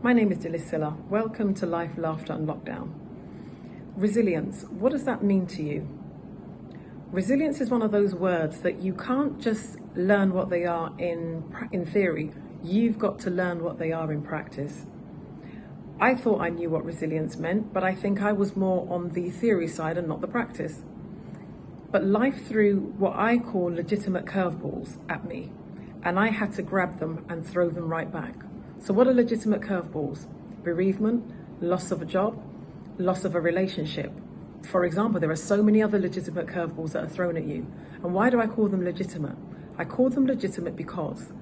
My name is Delisilla. Welcome to Life, Laughter and Lockdown. Resilience, what does that mean to you? Resilience is one of those words that you can't just learn what they are in theory. You've got to learn what they are in practice. I thought I knew what resilience meant, but I think I was more on the theory side and not the practice. But life threw what I call legitimate curveballs at me, and I had to grab them and throw them right back. So what are legitimate curveballs? Bereavement, loss of a job, loss of a relationship. For example, there are so many other legitimate curveballs that are thrown at you. And why do I call them legitimate? I call them legitimate because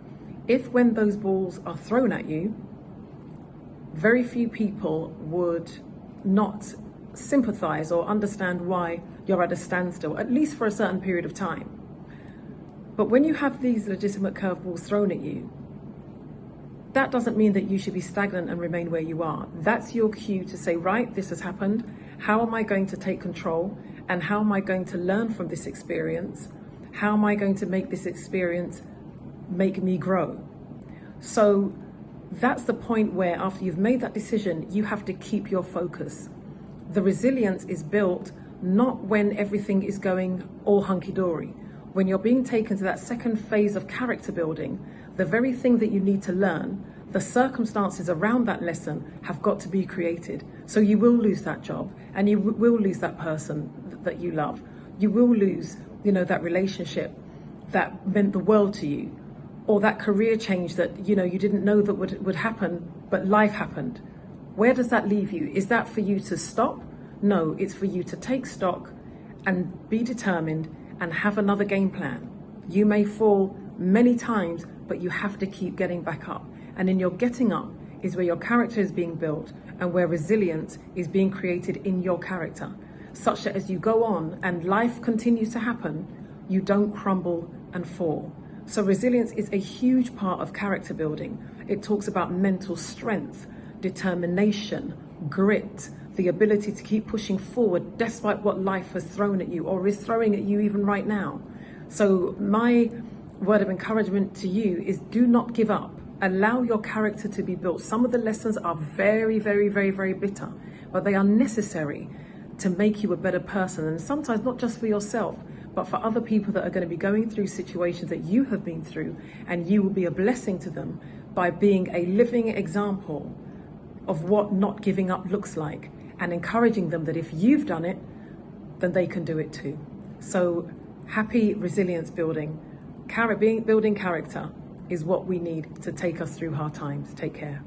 when those balls are thrown at you, very few people would not sympathize or understand why you're at a standstill, at least for a certain period of time. But when you have these legitimate curveballs thrown at you, that doesn't mean that you should be stagnant and remain where you are. That's your cue to say, right, this has happened. How am I going to take control? And how am I going to learn from this experience? How am I going to make this experience make me grow? So that's the point where after you've made that decision, you have to keep your focus. The resilience is built not when everything is going all hunky-dory. When you're being taken to that second phase of character building, the very thing that you need to learn, the circumstances around that lesson have got to be created. So you will lose that job, and you will lose that person that you love. You will lose, that relationship that meant the world to you, or that career change that, you didn't know that would happen, but life happened. Where does that leave you? Is that for you to stop? No, it's for you to take stock and be determined and have another game plan. You may fall many times, but you have to keep getting back up. And in your getting up is where your character is being built and where resilience is being created in your character, such that as you go on and life continues to happen, you don't crumble and fall. So resilience is a huge part of character building. It talks about mental strength, determination, grit, the ability to keep pushing forward despite what life has thrown at you or is throwing at you even right now. So my word of encouragement to you is do not give up. Allow your character to be built. Some of the lessons are very, very, very, very bitter, but they are necessary to make you a better person. And sometimes not just for yourself, but for other people that are going to be going through situations that you have been through, and you will be a blessing to them by being a living example of what not giving up looks like, and encouraging them that if you've done it, then they can do it too. So happy resilience building. Building character is what we need to take us through hard times. Take care.